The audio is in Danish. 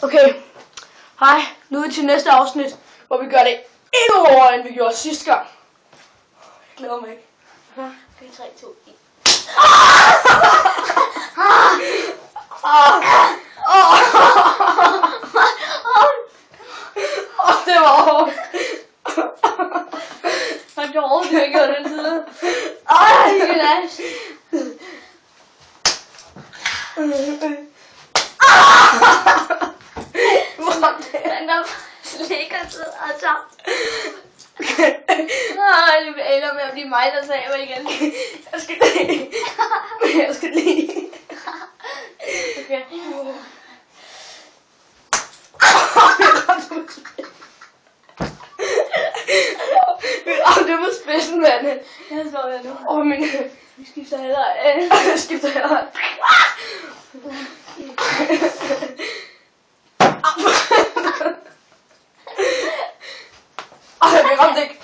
Okay, hej, nu er vi til næste afsnit, hvor vi gør det endnu hårdere, end vi gjorde sidste gang. Jeg glæder mig ikke. Okay, 3, 2, 1. Det var hårdt. Jeg gjorde det ikke af den side. Det er nice. Den ligger og tabt. Det ender med at blive mig, der taber igen. Jeg skal lige. Okay. Det var spidsen, mand. Jeg står her nu. Men Vi skifter halvleg. jeg skifter her. Jeg ramte ikke.